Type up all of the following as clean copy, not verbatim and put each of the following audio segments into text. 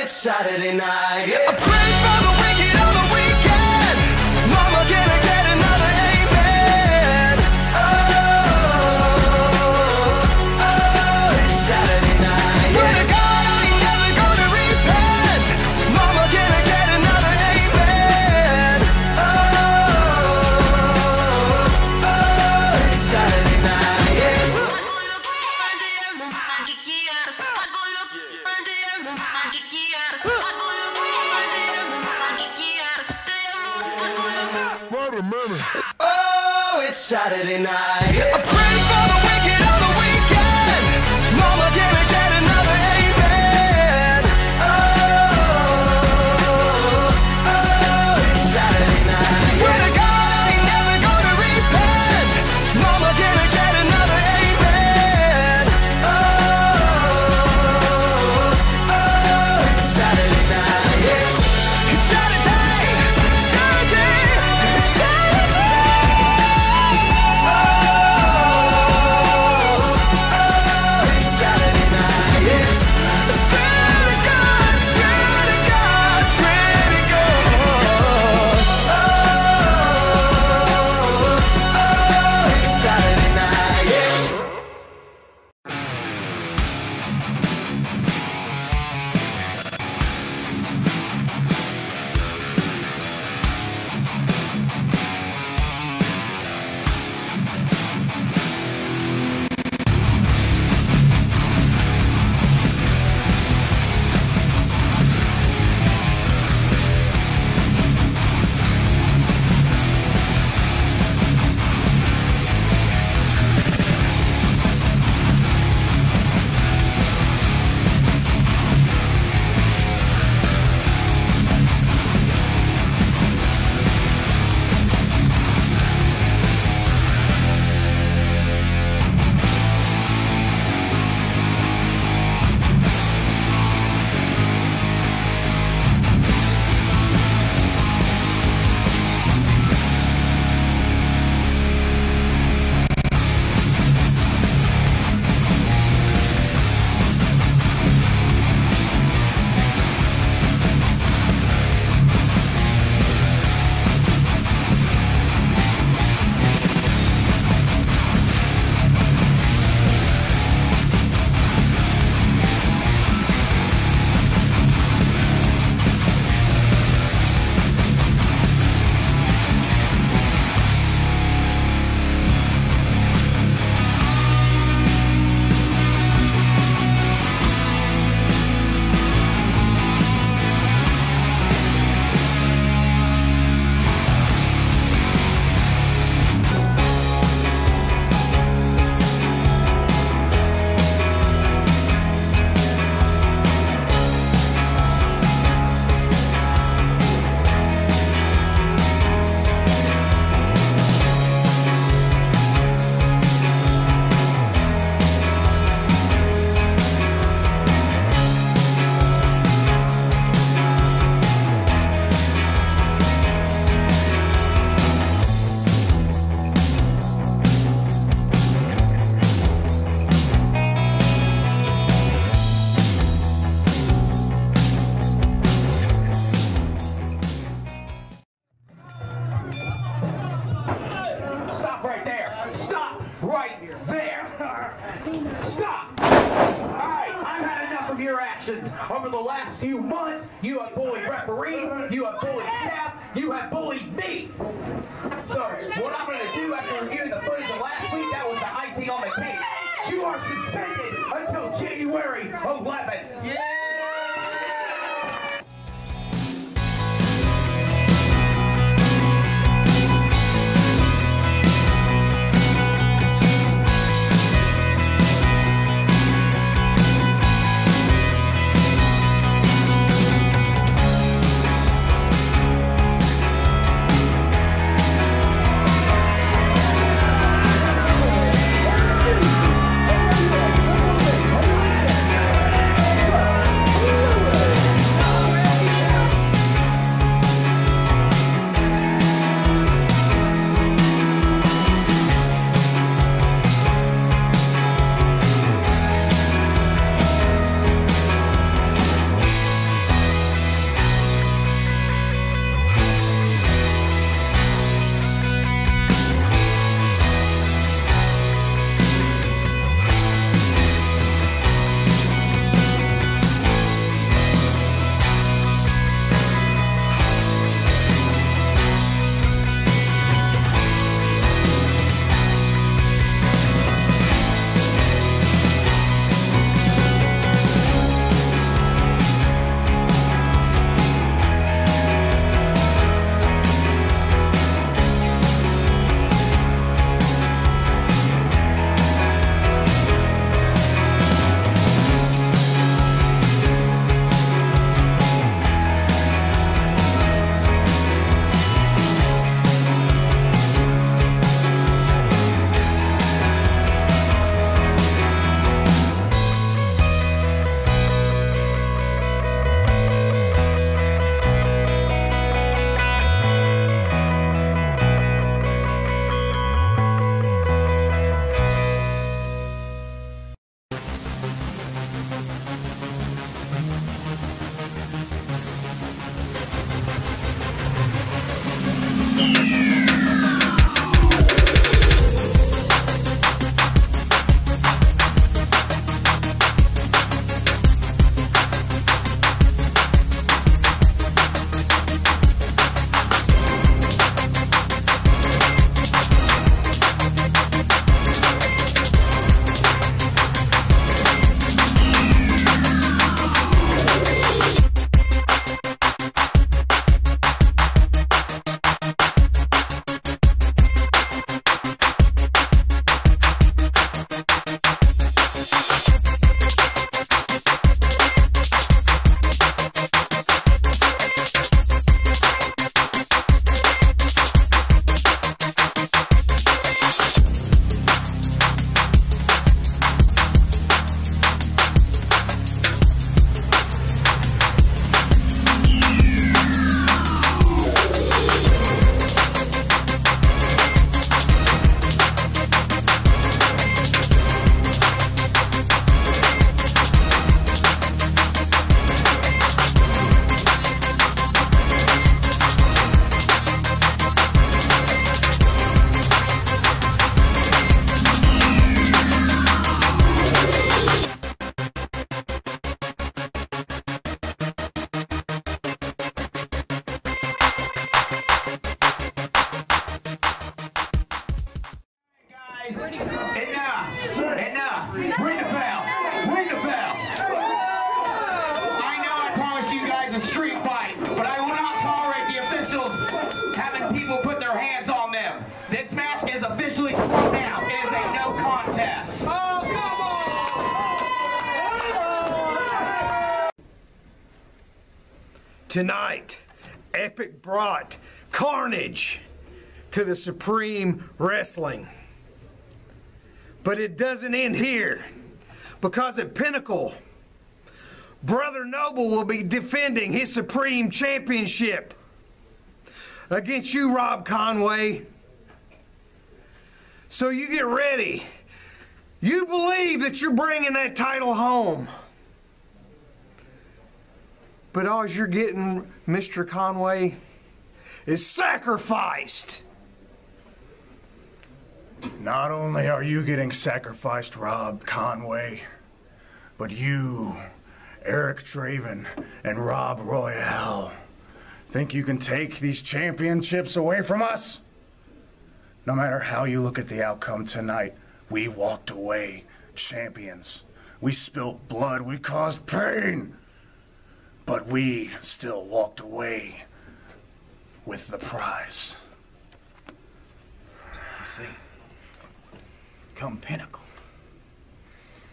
it's Saturday night. I pray for the wicked on the weekend. Mama, can I get another amen? Oh, it's Saturday night. Swear to God, I ain't never gonna repent. Mama, can I get another amen? Oh, it's Saturday night. Yeah. Oh, it's Saturday night. I pray for the wicked on the weekend. Mama, can I get another amen? Oh, it's Saturday night. Swear to God, I ain't never gonna repent. Mama, can I get another amen? Oh, it's Saturday night. Yeah. It's Saturday, Saturday, it's Saturday. It's Saturday night, yeah. Swear to God, swear to God, swear to God. It's Saturday night, yeah. Stop right there. Stop right there. Stop. All right, I've had enough of your actions. Over the last few months, you have bullied referees, you have bullied staff, you have bullied me. So what I'm going to do after reviewing the footage of last week, that was the icing on the cake. You are suspended until January 11th. Yeah. a street fight, but I will not tolerate the officials having people put their hands on them. This match is officially thrown out. It is a no contest. Oh, come on! Tonight, Epic brought carnage to the Supreme Wrestling. But it doesn't end here, because at Pinnacle, Brother Noble will be defending his Supreme Championship against you, Rob Conway. So you get ready. You believe that you're bringing that title home. But all you're getting, Mr. Conway, is sacrificed. Not only are you getting sacrificed, Rob Conway, but you, Eric Draven, and Rob Royale think you can take these championships away from us? No matter how you look at the outcome tonight, we walked away champions. We spilt blood, we caused pain, but we still walked away with the prize. You see, come Pinnacle,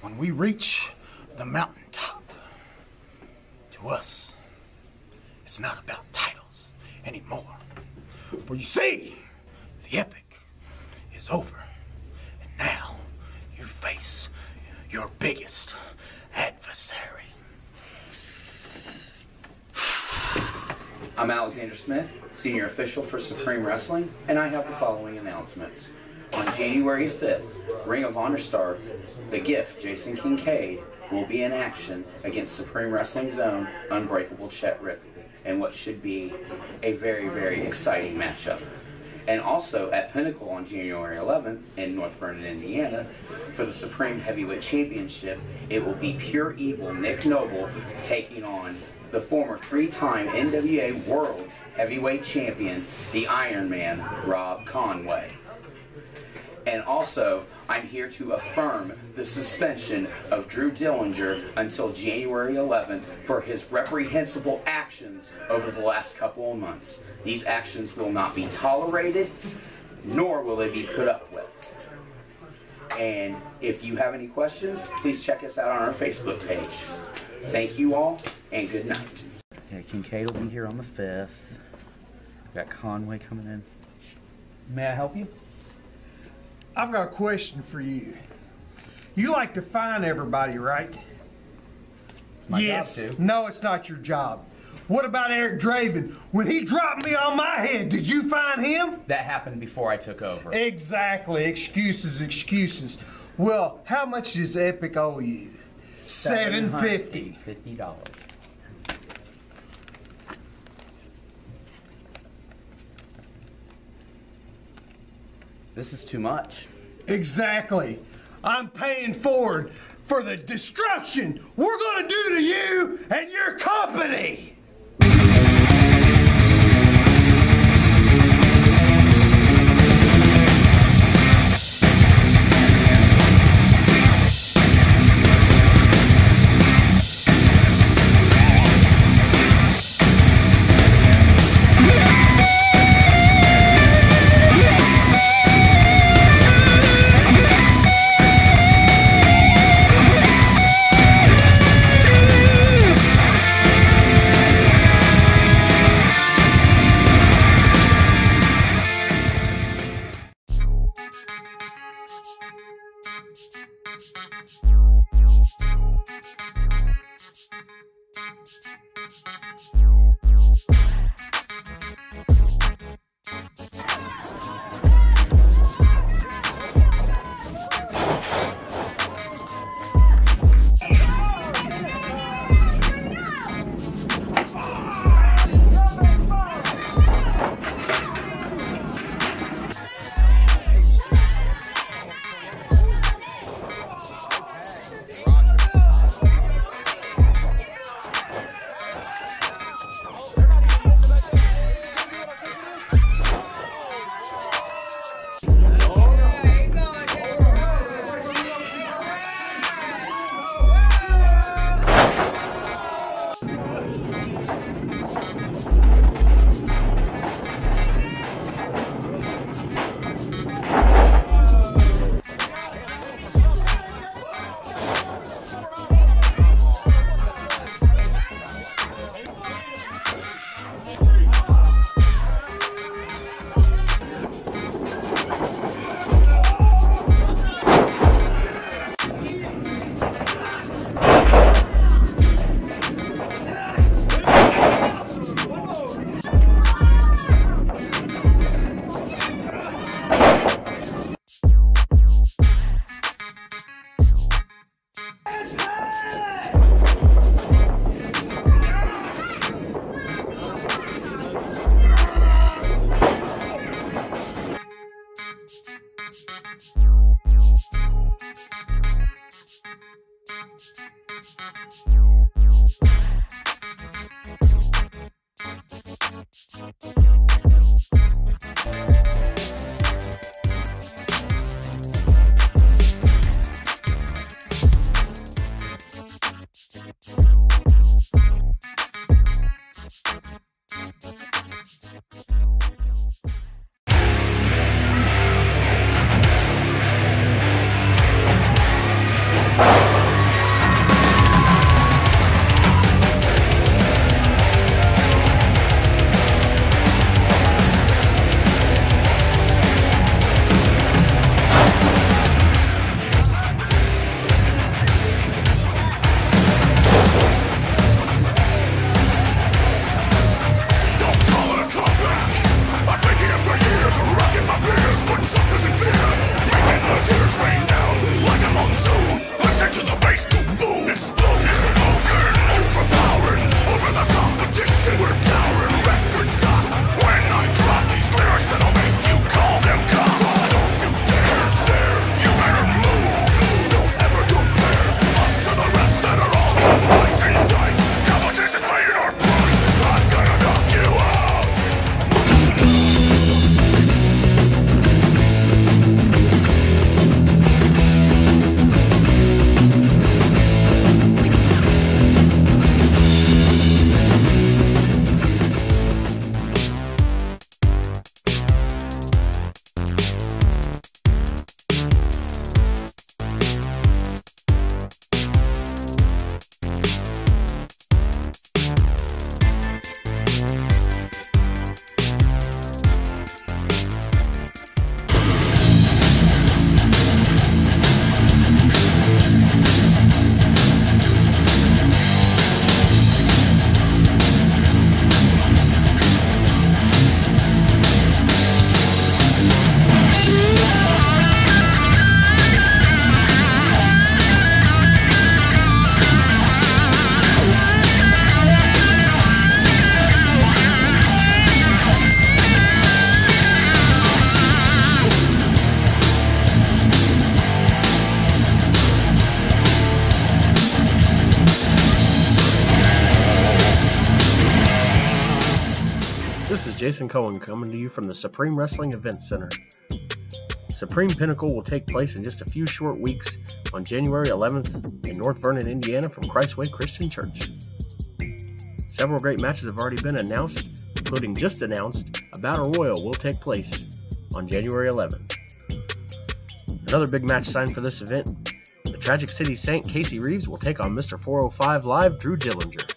when we reach the mountaintop, to us, it's not about titles anymore. For you see, the epic is over, and now you face your biggest adversary. I'm Alexander Smith, Senior Official for Supreme Wrestling, and I have the following announcements. On January 5th, Ring of Honor star The Gift, Jason Kincaid, will be in action against Supreme Wrestling's own Unbreakable Chet Rippey, in what should be a very, very exciting matchup. And also at Pinnacle on January 11th in North Vernon, Indiana, for the Supreme Heavyweight Championship, it will be Pure Evil Nick Noble taking on the former three-time NWA World Heavyweight Champion, the Iron Man, Rob Conway. And also, I'm here to affirm the suspension of Drew Dillinger until January 11th for his reprehensible actions over the last couple of months. These actions will not be tolerated, nor will they be put up with. And if you have any questions, please check us out on our Facebook page. Thank you all, and good night. Okay, Kincaid will be here on the 5th. We got Conway coming in. May I help you? I've got a question for you. You like to fine everybody, right? It's my Yes. job to. No, it's not your job. What about Eric Draven? When he dropped me on my head, did you fine him? That happened before I took over. Exactly. Excuses, excuses. Well, how much does Epic owe you? $750. $50. This is too much. Exactly. I'm paying forward for the destruction we're going to do to you and your company. Jason Cohen coming to you from the Supreme Wrestling Event Center. Supreme Pinnacle will take place in just a few short weeks on January 11th in North Vernon, Indiana from Christway Christian Church. Several great matches have already been announced, including just announced a Battle Royal will take place on January 11th. Another big match signed for this event, the Tragic City Saint Casey Reeves will take on Mr. 405 Live Drew Dillinger.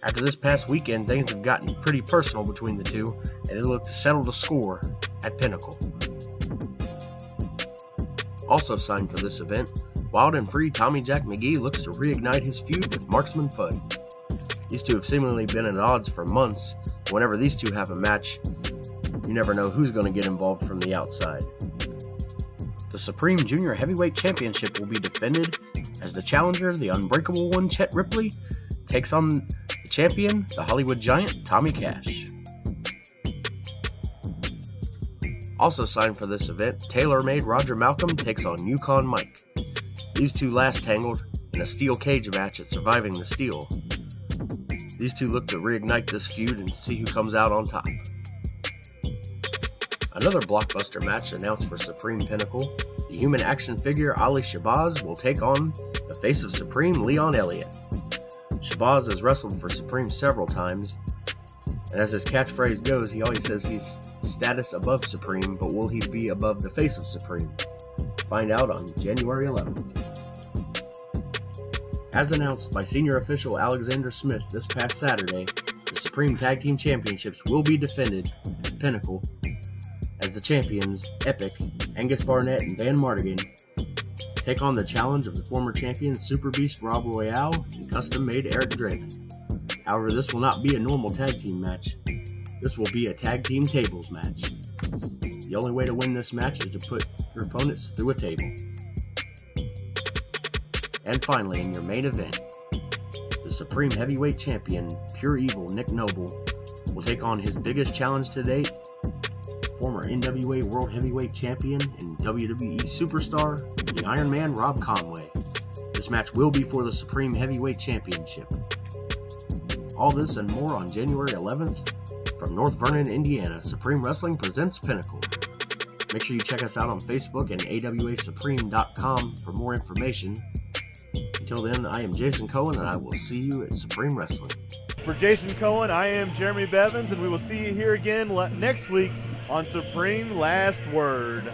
After this past weekend, things have gotten pretty personal between the two, and they look to settle the score at Pinnacle. Also signed for this event, Wild and Free Tommy Jack McGee looks to reignite his feud with Marksman Fudd. These two have seemingly been at odds for months. Whenever these two have a match, you never know who's going to get involved from the outside. The Supreme Junior Heavyweight Championship will be defended as the challenger, the Unbreakable One Chet Ripley, takes on the champion, the Hollywood Giant, Tommy Cash. Also signed for this event, Tailor-Made Roger Malcolm takes on Yukon Mike. These two last tangled in a steel cage match at Surviving the Steel. These two look to reignite this feud and see who comes out on top. Another blockbuster match announced for Supreme Pinnacle, the human action figure Ali Shabazz will take on the face of Supreme, Leon Elliott. Shabazz has wrestled for Supreme several times, and as his catchphrase goes, he always says he's status above Supreme, but will he be above the face of Supreme? Find out on January 11th. As announced by senior official Alexander Smith this past Saturday, the Supreme Tag Team Championships will be defended at Pinnacle as the champions, Epic, Angus Barnett, and Van Mardigan, take on the challenge of the former champions Super Beast Rob Royale and custom-made Eric Draven. However, this will not be a normal tag team match. This will be a tag team tables match. The only way to win this match is to put your opponents through a table. And finally, in your main event, the Supreme Heavyweight Champion, Pure Evil Nick Noble, will take on his biggest challenge to date, former NWA World Heavyweight Champion and WWE Superstar, the Iron Man Rob Conway. This match will be for the Supreme Heavyweight Championship. All this and more on January 11th from North Vernon, Indiana. Supreme Wrestling presents Pinnacle. Make sure you check us out on Facebook and awasupreme.com for more information. Until then, I am Jason Cohen, and I will see you at Supreme Wrestling. For Jason Cohen, I am Jeremy Bevins, and we will see you here again next week on Supreme Last Word.